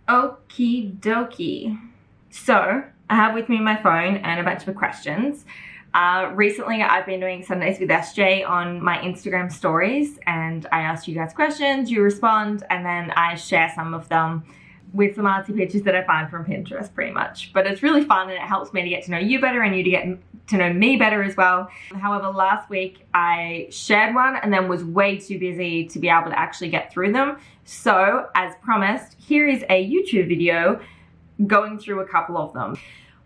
Okie dokie. So I have with me my phone and a bunch of questions. Recently I've been doing Sundays with SJ on my Instagram stories, and I ask you guys questions, you respond, and then I share some of them with some artsy pictures that I find from Pinterest pretty much. But it's really fun and it helps me to get to know you better and you to get to know me better as well. However, last week I shared one and then was way too busy to be able to actually get through them. So as promised, here is a YouTube video going through a couple of them.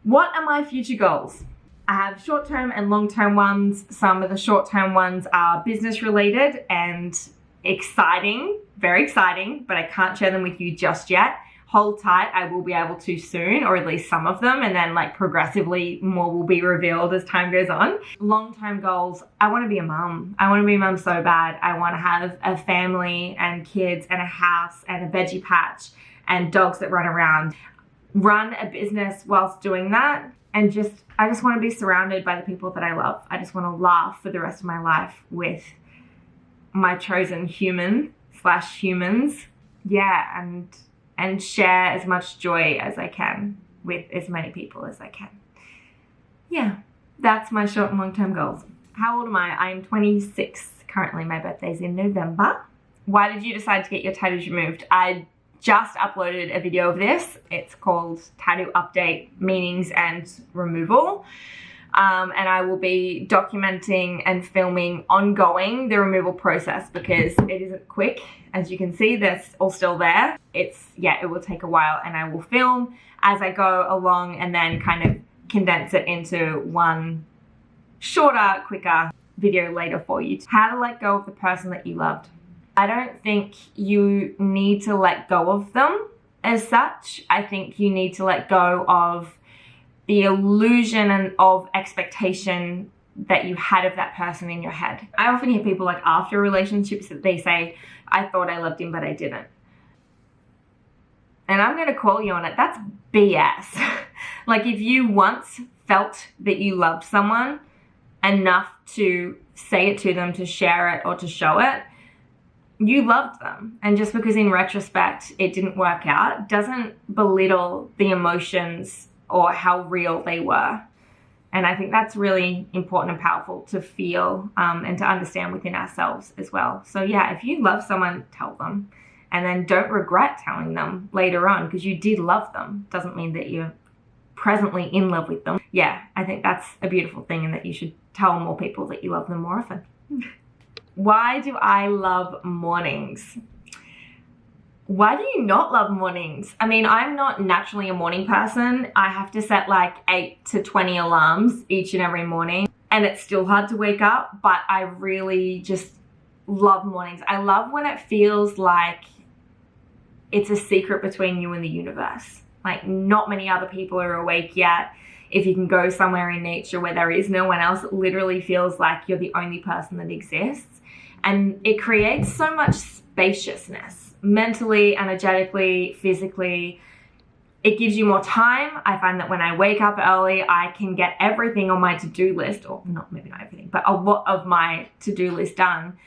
What are my future goals? I have short-term and long-term ones. Some of the short-term ones are business related and exciting, very exciting, but I can't share them with you just yet. Hold tight, I will be able to soon, or at least some of them, and then like progressively more will be revealed as time goes on. Long-term goals, I want to be a mum. I want to be a mum so bad. I want to have a family and kids and a house and a veggie patch and dogs that run around. Run a business whilst doing that, and I just want to be surrounded by the people that I love. I just want to laugh for the rest of my life with my chosen human/humans. Yeah, and share as much joy as I can with as many people as I can. Yeah, that's my short and long-term goals. How old am I? I'm 26 currently. My birthday's in November. Why did you decide to get your tattoos removed? I just uploaded a video of this. It's called Tattoo Update, Meanings and Removal. And I will be documenting and filming ongoing the removal process because it isn't quick. As you can see, they're all still there. It will take a while, and I will film as I go along and then kind of condense it into one shorter, quicker video later for you. How to let go of the person that you loved. I don't think you need to let go of them as such. I think you need to let go of the illusion and of expectation that you had of that person in your head. I often hear people like after relationships that they say, I thought I loved him, but I didn't. And I'm gonna call you on it. That's BS. Like if you once felt that you loved someone enough to say it to them, to share it or to show it, you loved them. And just because in retrospect it didn't work out doesn't belittle the emotions or how real they were. And I think that's really important and powerful to feel and to understand within ourselves as well. So yeah, if you love someone, tell them. And then don't regret telling them later on because you did love them. Doesn't mean that you're presently in love with them. Yeah, I think that's a beautiful thing and that you should tell more people that you love them more often. Why do I love mornings? Why do you not love mornings? I mean, I'm not naturally a morning person. I have to set like 8 to 20 alarms each and every morning, and it's still hard to wake up, but I really just love mornings. I love when it feels like it's a secret between you and the universe. Like not many other people are awake yet. If you can go somewhere in nature where there is no one else, it literally feels like you're the only person that exists. And it creates so much spaciousness. Mentally, energetically, physically, it gives you more time. I find that when I wake up early, I can get everything on my to-do list, or maybe not everything, but a lot of my to-do list done.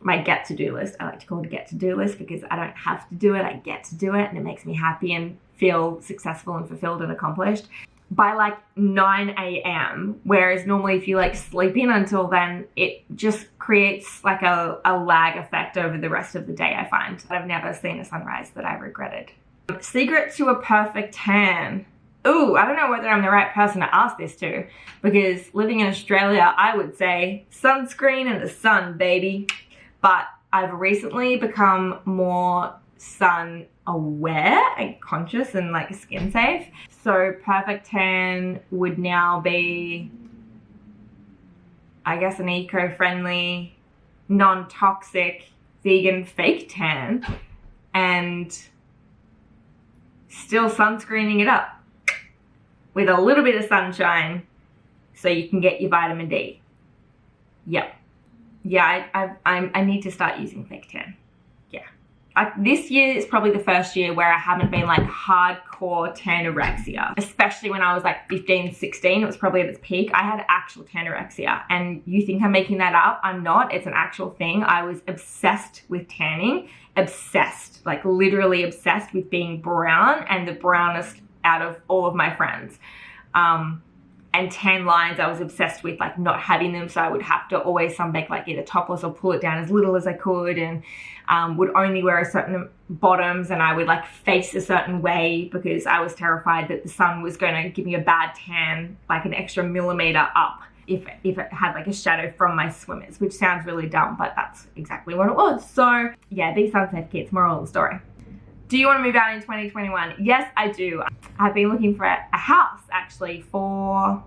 My get-to-do list, I like to call it a get-to-do list because I don't have to do it, I get to do it, and it makes me happy and feel successful and fulfilled and accomplished by like 9 a.m. Whereas normally if you like sleep in until then, it just creates like a lag effect over the rest of the day, I find. I've never seen a sunrise that I regretted. Secret to a perfect tan. Ooh, I don't know whether I'm the right person to ask this to because living in Australia, I would say sunscreen and the sun, baby. But I've recently become more sun aware and conscious and like skin safe. So perfect tan would now be, I guess, an eco-friendly, non-toxic, vegan fake tan and still sunscreening it up with a little bit of sunshine so you can get your vitamin D. Yep. Yeah, I need to start using fake tan. Yeah. this year is probably the first year where I haven't been like hardcore tanorexia, especially when I was like 15, 16. It was probably at its peak. I had actual tanorexia, and you think I'm making that up? I'm not. It's an actual thing. I was obsessed with tanning, obsessed, like literally obsessed with being brown and the brownest out of all of my friends. And tan lines, I was obsessed with like not having them, so I would have to always sunbake like either topless or pull it down as little as I could, and would only wear a certain bottoms, and I would like face a certain way because I was terrified that the sun was going to give me a bad tan, like an extra millimeter up if it had like a shadow from my swimmers, which sounds really dumb, but that's exactly what it was. So yeah, be sunsafe kids, moral of the story. Do you want to move out in 2021? Yes, I do. I've been looking for a house actually for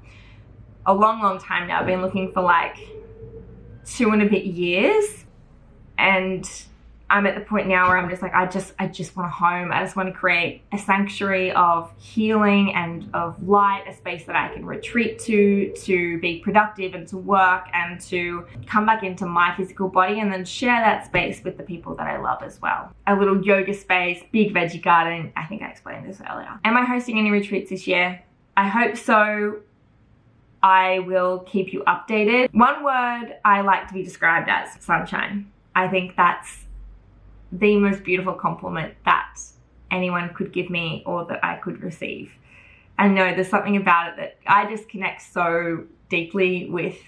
a long time now. I've been looking for like 2 and a bit years, and I'm at the point now where I'm just like, I just want a home. I just want to create a sanctuary of healing and of light, a space that I can retreat to be productive and to work and to come back into my physical body, and then share that space with the people that I love as well. A little yoga space, big veggie garden. I think I explained this earlier. Am I hosting any retreats this year? I hope so. I will keep you updated. One word I like to be described as: sunshine. I think that's the most beautiful compliment that anyone could give me or that I could receive. I know there's something about it that I just connect so deeply with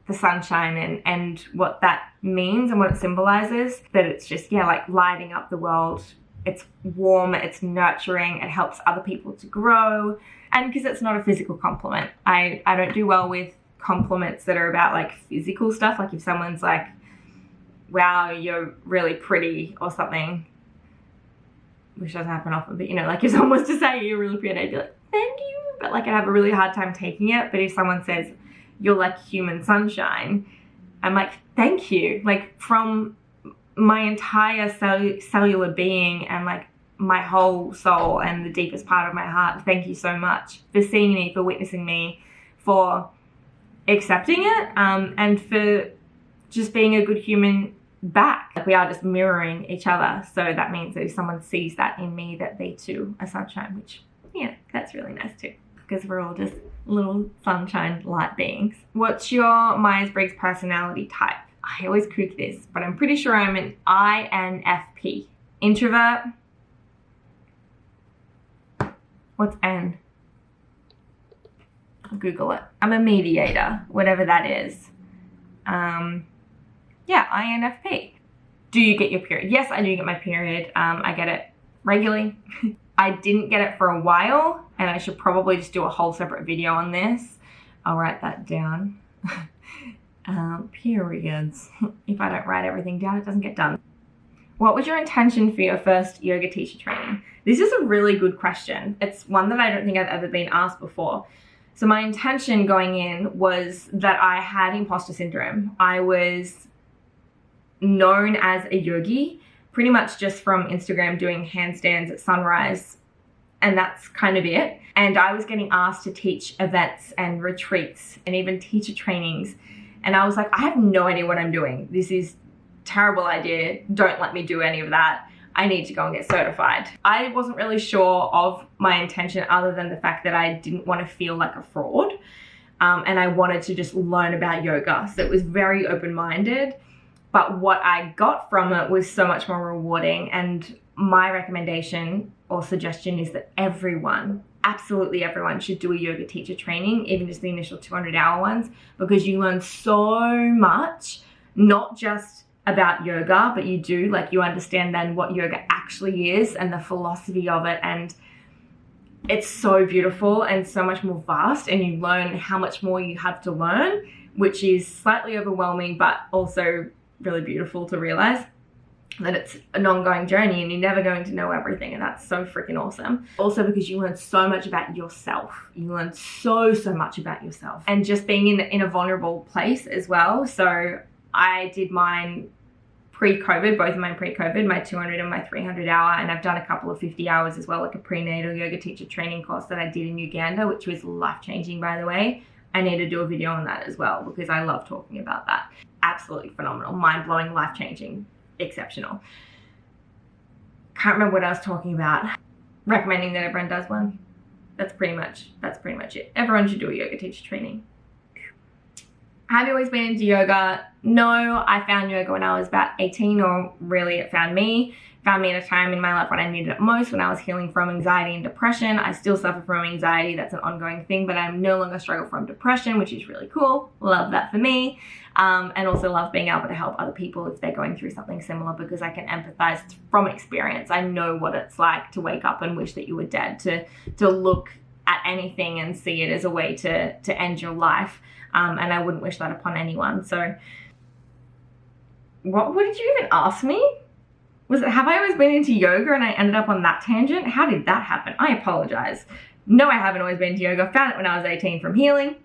the sunshine and what that means and what it symbolizes, that it's just, yeah, like lighting up the world. It's warm, it's nurturing, it helps other people to grow. And because it's not a physical compliment, I don't do well with compliments that are about like physical stuff. Like if someone's like, wow, you're really pretty or something, which doesn't happen often, but you know, like if someone was to say you're really pretty, I'd be like, thank you, but like I'd have a really hard time taking it. But if someone says you're like human sunshine, I'm like, thank you, like from my entire cellular being and like my whole soul and the deepest part of my heart. Thank you so much for seeing me, for witnessing me, for accepting it, and for just being a good human back. Like we are just mirroring each other. So that means that if someone sees that in me, that they too are sunshine, which, yeah, that's really nice too, because we're all just little sunshine light beings. What's your Myers-Briggs personality type? I always cook this, but I'm pretty sure I'm an INFP. Introvert. What's N? I'll Google it. I'm a mediator, whatever that is. Yeah, INFP. Do you get your period? Yes, I do get my period. I get it regularly. I didn't get it for a while, and I should probably just do a whole separate video on this. I'll write that down. Periods. If I don't write everything down, it doesn't get done. What was your intention for your first yoga teacher training? This is a really good question. It's one that I don't think I've ever been asked before. So my intention going in was that I had imposter syndrome. I was known as a yogi pretty much just from Instagram doing handstands at sunrise, and that's kind of it. And I was getting asked to teach events and retreats and even teacher trainings, and I was like, I have no idea what I'm doing. This is a terrible idea. Don't let me do any of that. I need to go and get certified. I wasn't really sure of my intention other than the fact that I didn't want to feel like a fraud, and I wanted to just learn about yoga. So it was very open-minded. But what I got from it was so much more rewarding. And my recommendation or suggestion is that everyone, absolutely everyone, should do a yoga teacher training, even just the initial 200-hour ones, because you learn so much, not just about yoga, but you understand then what yoga actually is and the philosophy of it. And it's so beautiful and so much more vast, and you learn how much more you have to learn, which is slightly overwhelming, but also really beautiful to realize that it's an ongoing journey and you're never going to know everything, and that's so freaking awesome. Also because you learn so much about yourself. You learn so much about yourself, and just being in a vulnerable place as well. So I did mine pre-COVID, both of mine pre-COVID, my 200 and my 300 hour, and I've done a couple of 50 hours as well, like a prenatal yoga teacher training course that I did in Uganda, which was life-changing, by the way. I need to do a video on that as well because I love talking about that. Absolutely phenomenal, mind-blowing, life-changing, exceptional. can't remember what I was talking about. Recommending that everyone does one. That's pretty much it. Everyone should do a yoga teacher training. Have you always been into yoga? No, I found yoga when I was about 18, or really it found me at a time in my life when I needed it most, when I was healing from anxiety and depression. I still suffer from anxiety, that's an ongoing thing, but I'm no longer struggle from depression, which is really cool. Love that for me. And also love being able to help other people if they're going through something similar, because I can empathize from experience. I know what it's like to wake up and wish that you were dead, to look at anything and see it as a way to end your life. And I wouldn't wish that upon anyone. So what did you even ask me? Was it, have I always been into yoga and I ended up on that tangent? How did that happen? I apologize. No, I haven't always been into yoga. Found it when I was 18 from healing.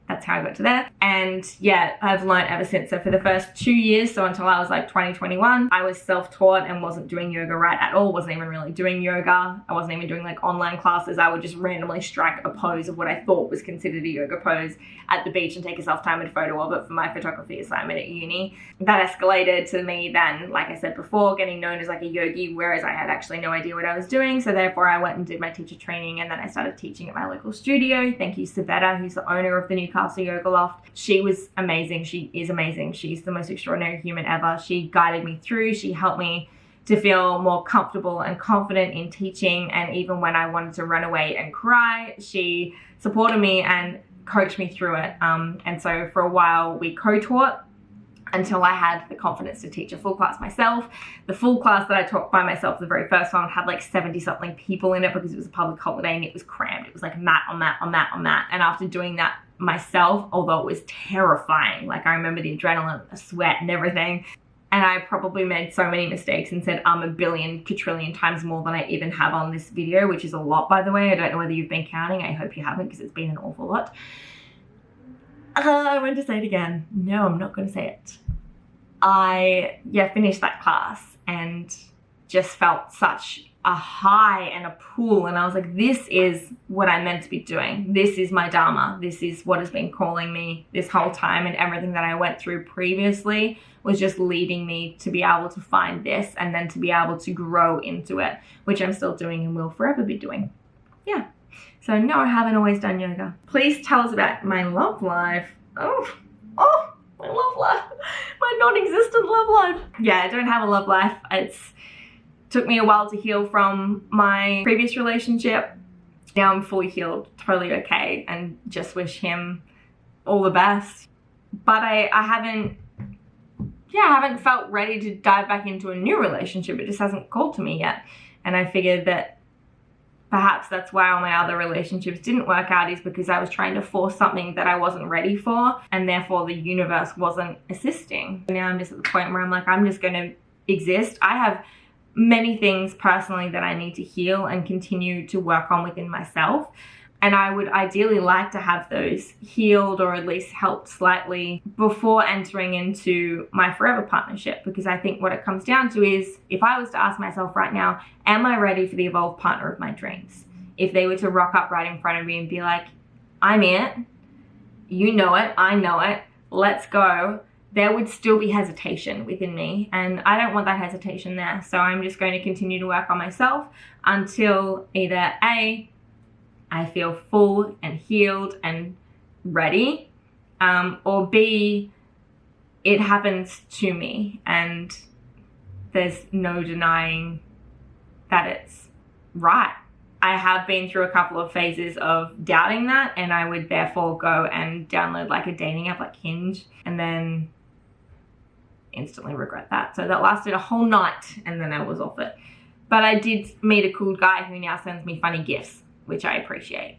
That's how I got to there. And yeah, I've learned ever since. So for the first 2 years, so until I was like 20, 21, I was self-taught and wasn't doing yoga right at all. Wasn't even really doing yoga. I wasn't even doing like online classes. I would just randomly strike a pose of what I thought was considered a yoga pose at the beach and take a self-timed photo of it for my photography assignment at uni. That escalated to me then, like I said before, getting known as like a yogi, whereas I had actually no idea what I was doing. So therefore I went and did my teacher training, and then I started teaching at my local studio. Thank you, Savetta, who's the owner of the Newcastle Yoga Loft. She was amazing. She is amazing. She's the most extraordinary human ever. She guided me through. She helped me to feel more comfortable and confident in teaching. And even when I wanted to run away and cry, she supported me and coached me through it. And so for a while we co-taught until I had the confidence to teach a full class myself. The full class that I taught by myself, the very first one, had like 70 something people in it because it was a public holiday and it was crammed. It was like mat on mat on mat on mat. And after doing that myself, although it was terrifying, like I remember the adrenaline, the sweat and everything, and I probably made so many mistakes and said a billion quadrillion times more than I even have on this video, which is a lot, by the way. I don't know whether you've been counting. I hope you haven't, because it's been an awful lot. I want to say it again. No, I'm not going to say it. I finished that class and just felt such a high and a pull, and I was like, this is what I'm meant to be doing. This is my dharma. This is what has been calling me this whole time, and everything that I went through previously was just leading me to be able to find this and then to be able to grow into it, which I'm still doing and will forever be doing. Yeah. So no, I haven't always done yoga. Please tell us about my love life. Oh, my love life. My non-existent love life. Yeah, I don't have a love life. It's took me a while to heal from my previous relationship. Now I'm fully healed, totally okay, and just wish him all the best. But I haven't felt ready to dive back into a new relationship. It just hasn't called to me yet. And I figured that perhaps that's why all my other relationships didn't work out, is because I was trying to force something that I wasn't ready for, and therefore the universe wasn't assisting. Now I'm just at the point where I'm like, I'm just going to exist. I have many things personally that I need to heal and continue to work on within myself. And I would ideally like to have those healed, or at least helped slightly, before entering into my forever partnership. Because I think what it comes down to is, if I was to ask myself right now, am I ready for the evolved partner of my dreams? If they were to rock up right in front of me and be like, I'm it, you know it, I know it, let's go, there would still be hesitation within me. And I don't want that hesitation there. So I'm just going to continue to work on myself until either A, I feel full and healed and ready, or B, it happens to me and there's no denying that it's right. I have been through a couple of phases of doubting that, and I would therefore go and download like a dating app like Hinge, and then instantly regret that. So that lasted a whole night and then I was off it. But I did meet a cool guy who now sends me funny gifts, which I appreciate.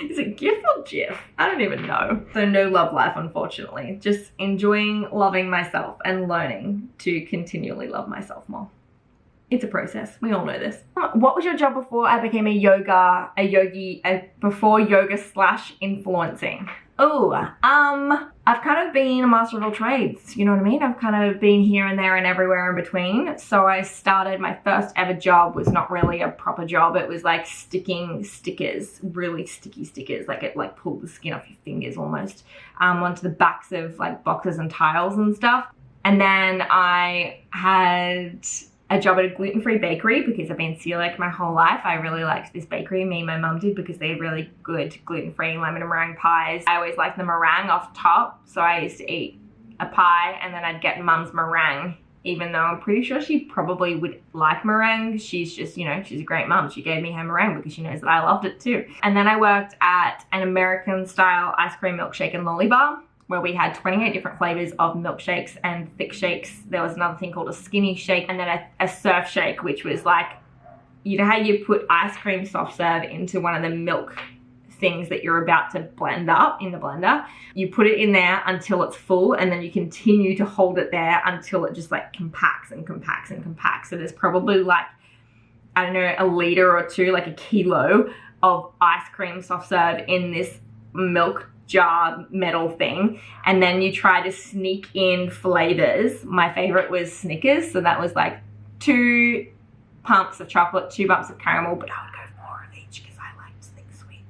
Is it GIF or GIF? I don't even know. So no love life, unfortunately. Just enjoying loving myself and learning to continually love myself more. It's a process. We all know this. What was your job before I became a yogi, before yoga / influencing? Oh, I've kind of been a master of all trades, you know what I mean? I've kind of been here and there and everywhere in between. So I started, my first ever job was not really a proper job. It was like sticking stickers, really sticky stickers, like it like pulled the skin off your fingers almost, onto the backs of like boxes and tiles and stuff. And then I had a job at a gluten-free bakery because I've been celiac my whole life. I really liked this bakery, me and my mum did, because they had really good gluten-free lemon and meringue pies. I always liked the meringue off top, so I used to eat a pie and then I'd get mum's meringue, even though I'm pretty sure she probably would like meringue. She's just, you know, she's a great mum. She gave me her meringue because she knows that I loved it too. And then I worked at an American style ice cream milkshake and lolly bar, where we had 28 different flavors of milkshakes and thick shakes. There was another thing called a skinny shake, and then a surf shake, which was like, you know how you put ice cream soft serve into one of the milk things that you're about to blend up in the blender? You put it in there until it's full, and then you continue to hold it there until it just like compacts and compacts and compacts. So there's probably like, I don't know, a liter or two, like a kilo of ice cream soft serve in this milk jar metal thing, and then you try to sneak in flavors. My favorite was Snickers, so that was like 2 pumps of chocolate, 2 bumps of caramel, but I would go for more of each because I liked things sweet.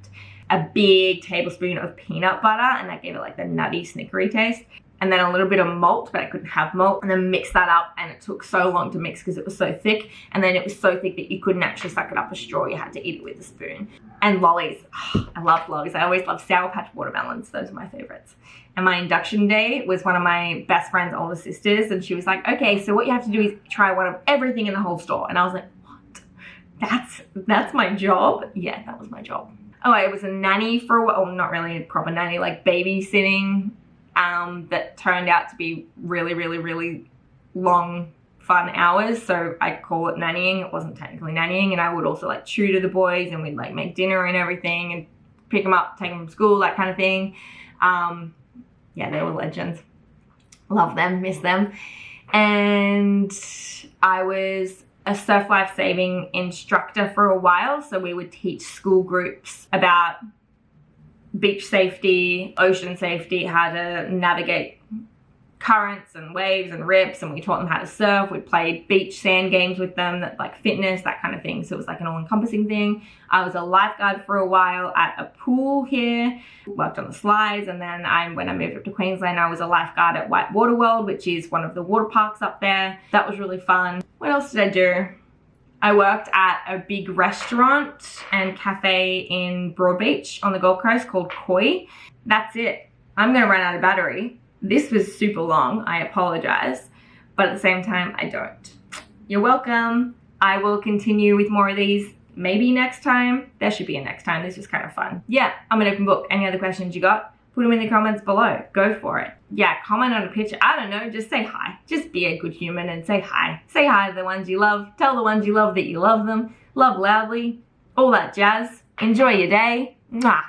A big tablespoon of peanut butter, and that gave it like the nutty snickery taste. And then a little bit of malt, but I couldn't have malt, and then mix that up, and it took so long to mix because it was so thick, and then it was so thick that you couldn't actually suck it up a straw. You had to eat it with a spoon. And lollies. Oh, I loved lollies. I always loved Sour Patch watermelons. Those are my favorites. And my induction day was one of my best friend's older sisters, and she was like, okay, so what you have to do is try one of everything in the whole store. And I was like, what? That's my job? Yeah, that was my job. Oh, I was a nanny for a while. Oh, not really a proper nanny, like babysitting. That turned out to be really, really, really long, fun hours. So I call it nannying. It wasn't technically nannying. And I would also like tutor the boys, and we'd like make dinner and everything and pick them up, take them from school, that kind of thing. Yeah, they were legends. Love them, miss them. And I was a surf life saving instructor for a while. So we would teach school groups about beach safety, ocean safety, how to navigate currents and waves and rips, and we taught them how to surf. We played beach sand games with them, that like fitness, that kind of thing. So it was like an all-encompassing thing. I was a lifeguard for a while at a pool here, worked on the slides, and then when I moved up to Queensland, I was a lifeguard at Whitewater World, which is one of the water parks up there. That was really fun. What else did I do? I worked at a big restaurant and cafe in Broadbeach on the Gold Coast called Koi. That's it. I'm gonna run out of battery. This was super long, I apologize, but at the same time, I don't. You're welcome. I will continue with more of these maybe next time. There should be a next time. This was kind of fun. Yeah, I'm an open book. Any other questions you got? Put them in the comments below. Go for it. Yeah, comment on a picture. I don't know, just say hi. Just be a good human and say hi. Say hi to the ones you love. Tell the ones you love that you love them. Love loudly. All that jazz. Enjoy your day. Mwah.